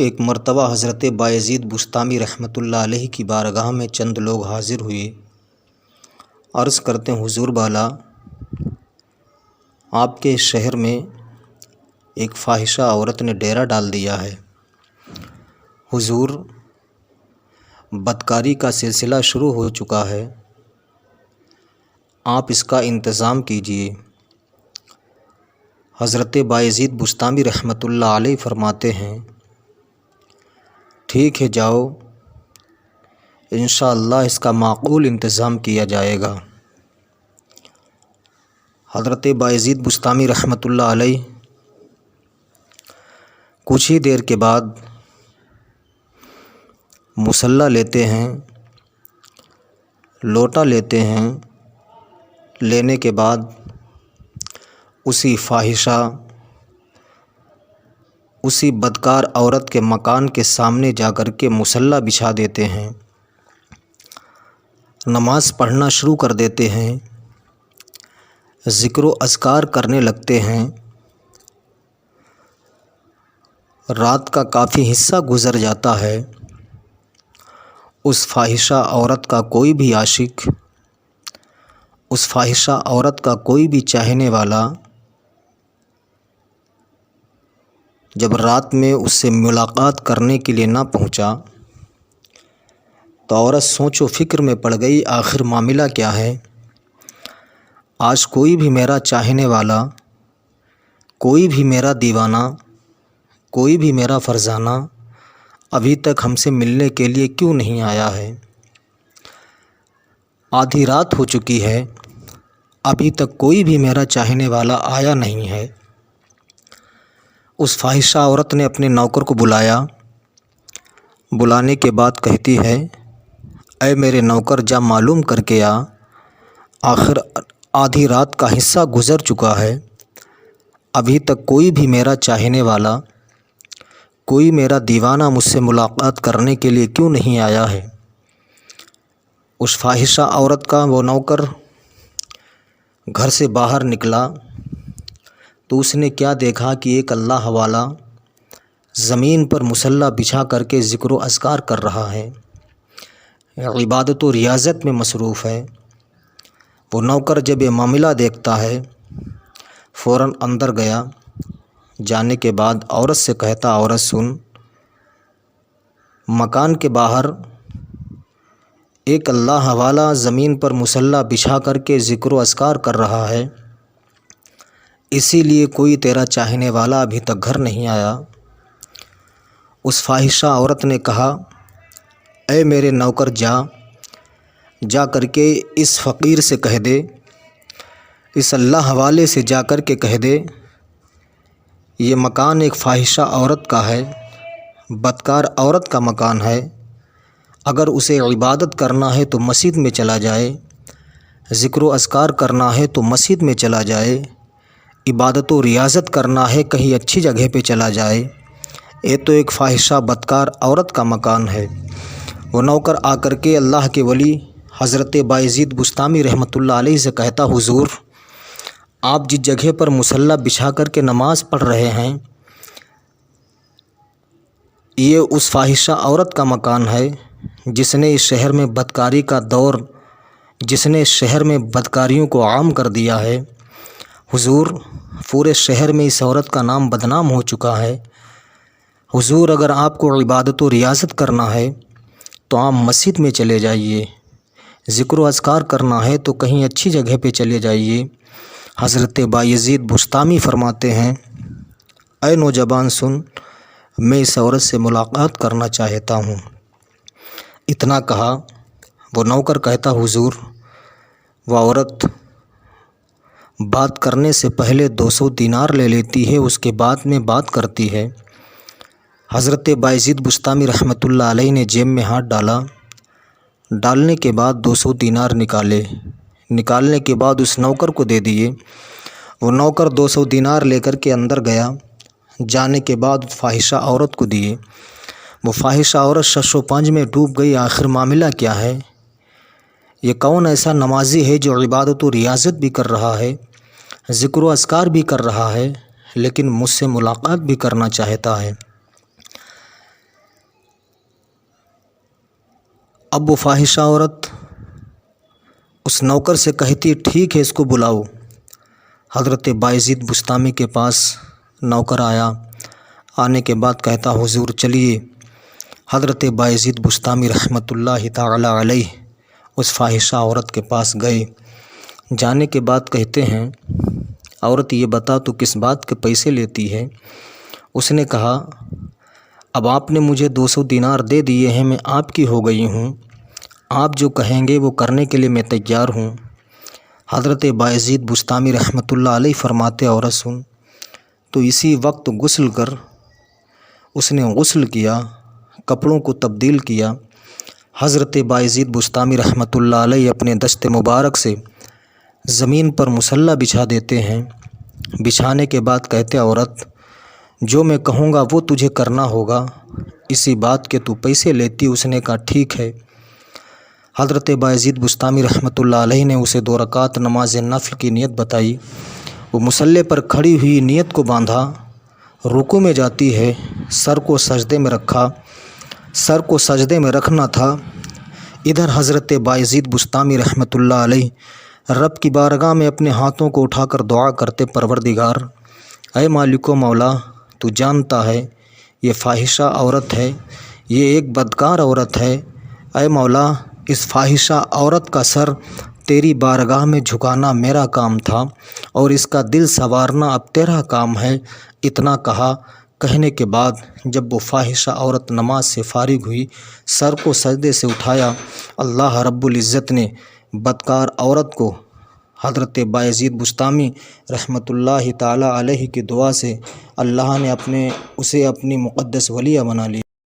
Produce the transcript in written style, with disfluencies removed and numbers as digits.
ایک مرتبہ حضرت بایزید بسطامی رحمۃ اللہ علیہ کی بارگاہ میں چند لوگ حاضر ہوئے۔ عرض کرتے ہیں حضور بالا، آپ کے شہر میں ایک فاحشہ عورت نے ڈیرا ڈال دیا ہے۔ حضور، بدکاری کا سلسلہ شروع ہو چکا ہے، آپ اس کا انتظام کیجیے۔ حضرت بایزید بسطامی رحمۃ اللہ علیہ فرماتے ہیں، ٹھیک ہے، جاؤ، انشاءاللہ اس کا معقول انتظام کیا جائے گا۔ حضرت بایزید بسطامی رحمۃ اللہ علیہ کچھ ہی دیر کے بعد مصلی لیتے ہیں، لوٹا لیتے ہیں، لینے کے بعد اسی فاحشہ، اسی بدکار عورت کے مکان کے سامنے جا کر کے مصلی بچھا دیتے ہیں، نماز پڑھنا شروع کر دیتے ہیں، ذکر و اذکار کرنے لگتے ہیں۔ رات کا کافی حصہ گزر جاتا ہے، اس فاحشہ عورت کا کوئی بھی عاشق، اس فاحشہ عورت کا کوئی بھی چاہنے والا جب رات میں اس سے ملاقات کرنے کے لیے نہ پہنچا تو عورت سوچ و فکر میں پڑ گئی، آخر معاملہ کیا ہے؟ آج کوئی بھی میرا چاہنے والا، کوئی بھی میرا دیوانہ، کوئی بھی میرا فرزانہ ابھی تک ہم سے ملنے کے لیے کیوں نہیں آیا ہے؟ آدھی رات ہو چکی ہے، ابھی تک کوئی بھی میرا چاہنے والا آیا نہیں ہے۔ اس فاحشہ عورت نے اپنے نوکر کو بلایا، بلانے کے بعد کہتی ہے، اے میرے نوکر، جا معلوم کر کے آ، آخر آدھی رات کا حصہ گزر چکا ہے، ابھی تک کوئی بھی میرا چاہنے والا، کوئی میرا دیوانہ مجھ سے ملاقات کرنے کے لیے کیوں نہیں آیا ہے؟ اس فاحشہ عورت کا وہ نوکر گھر سے باہر نکلا تو اس نے کیا دیکھا کہ ایک اللہ والا زمین پر مصلی بچھا کر کے ذکر و اذکار کر رہا ہے، عبادت و ریاضت میں مصروف ہے۔ وہ نوکر جب یہ معاملہ دیکھتا ہے فوراً اندر گیا، جانے کے بعد عورت سے کہتا، عورت سن، مکان کے باہر ایک اللہ والا زمین پر مصلی بچھا کر کے ذکر و اذکار کر رہا ہے، اسی لیے کوئی تیرا چاہنے والا ابھی تک گھر نہیں آیا۔ اس فاحشہ عورت نے کہا، اے میرے نوکر، جا کر کے اس فقیر سے کہہ دے، اس اللہ والے سے جا کر کے کہہ دے، یہ مکان ایک فاحشہ عورت کا ہے، بدکار عورت کا مکان ہے، اگر اسے عبادت کرنا ہے تو مسجد میں چلا جائے، ذکر و اذکار کرنا ہے تو مسجد میں چلا جائے، عبادت و ریاضت کرنا ہے کہیں اچھی جگہ پہ چلا جائے، یہ تو ایک فاحشہ بدکار عورت کا مکان ہے۔ وہ نوکر آ کر کے اللہ کے ولی حضرت بایزید بسطامی رحمۃ اللہ علیہ سے کہتا، حضور، آپ جس جگہ پر مصلی بچھا کر کے نماز پڑھ رہے ہیں، یہ اس فاحشہ عورت کا مکان ہے جس نے اس شہر میں بدکاری کا دور، جس نے اس شہر میں بدکاریوں کو عام کر دیا ہے۔ حضور، پورے شہر میں اس عورت کا نام بدنام ہو چکا ہے۔ حضور، اگر آپ کو عبادت و ریاضت کرنا ہے تو آپ مسجد میں چلے جائیے، ذکر و اذکار کرنا ہے تو کہیں اچھی جگہ پہ چلے جائیے۔ حضرت بایزید بسطامی فرماتے ہیں، اے نوجوان سن، میں اس عورت سے ملاقات کرنا چاہتا ہوں۔ اتنا کہا، وہ نوکر کہتا، حضور، وہ عورت بات کرنے سے پہلے 200 دینار لے لیتی ہے، اس کے بعد میں بات کرتی ہے۔ حضرت بایزید بسطامی رحمۃ اللہ علیہ نے جیب میں ہاتھ ڈالا، ڈالنے کے بعد 200 دینار نکالنے کے بعد اس نوکر کو دے دیے۔ وہ نوکر 200 دینار لے کر کے اندر گیا، جانے کے بعد فاحشہ عورت کو دیے۔ وہ فاحشہ عورت شش و پنج میں ڈوب گئی، آخر معاملہ کیا ہے؟ یہ کون ایسا نمازی ہے جو عبادت و ریاضت بھی کر رہا ہے، ذکر و اذکار بھی کر رہا ہے، لیکن مجھ سے ملاقات بھی کرنا چاہتا ہے؟ اب وہ فاحشہ عورت اس نوکر سے کہتی ٹھیک ہے اس کو بلاؤ۔ حضرت بایزید بسطامی کے پاس نوکر آیا، آنے کے بعد کہتا حضور چلیے۔ حضرت بایزید بسطامی رحمۃ اللہ تعالی علیہ اس فاحشہ عورت کے پاس گئے۔ جانے کے بعد کہتے ہیں عورت یہ بتا تو کس بات کے پیسے لیتی ہے؟ اس نے کہا اب آپ نے مجھے 200 دینار دے دیے ہیں، میں آپ کی ہو گئی ہوں، آپ جو کہیں گے وہ کرنے کے لیے میں تیار ہوں۔ حضرت بایزید بسطامی رحمۃ اللہ علیہ فرماتے عورت سن، تو اسی وقت غسل کر۔ اس نے غسل کیا، کپڑوں کو تبدیل کیا۔ حضرت بایزید بسطامی رحمۃ اللہ علیہ اپنے دست مبارک سے زمین پر مصلی بچھا دیتے ہیں۔ بچھانے کے بعد کہتے عورت جو میں کہوں گا وہ تجھے کرنا ہوگا، اسی بات کے تو پیسے لیتی۔ اس نے کہا ٹھیک ہے۔ حضرت بایزید بسطامی رحمۃ اللہ علیہ نے اسے 2 رکعت نماز نفل کی نیت بتائی۔ وہ مصلی پر کھڑی ہوئی نیت کو باندھا، رکوع میں جاتی ہے، سر کو سجدے میں رکھا، سر کو سجدے میں رکھنا تھا۔ ادھر حضرت بایزید بسطامی رحمۃ اللہ علیہ رب کی بارگاہ میں اپنے ہاتھوں کو اٹھا کر دعا کرتے پروردگار اے مالک و مولا، تو جانتا ہے یہ فاحشہ عورت ہے، یہ ایک بدکار عورت ہے۔ اے مولا اس فاحشہ عورت کا سر تیری بارگاہ میں جھکانا میرا کام تھا اور اس کا دل سنوارنا اب تیرا کام ہے۔ اتنا کہا، کہنے کے بعد جب وہ فاحشہ عورت نماز سے فارغ ہوئی، سر کو سجدے سے اٹھایا، اللہ رب العزت نے بدکار عورت کو حضرت بایزید بسطامی رحمۃ اللہ تعالی علیہ کی دعا سے اللہ نے اسے اپنی مقدس ولیہ بنا لی۔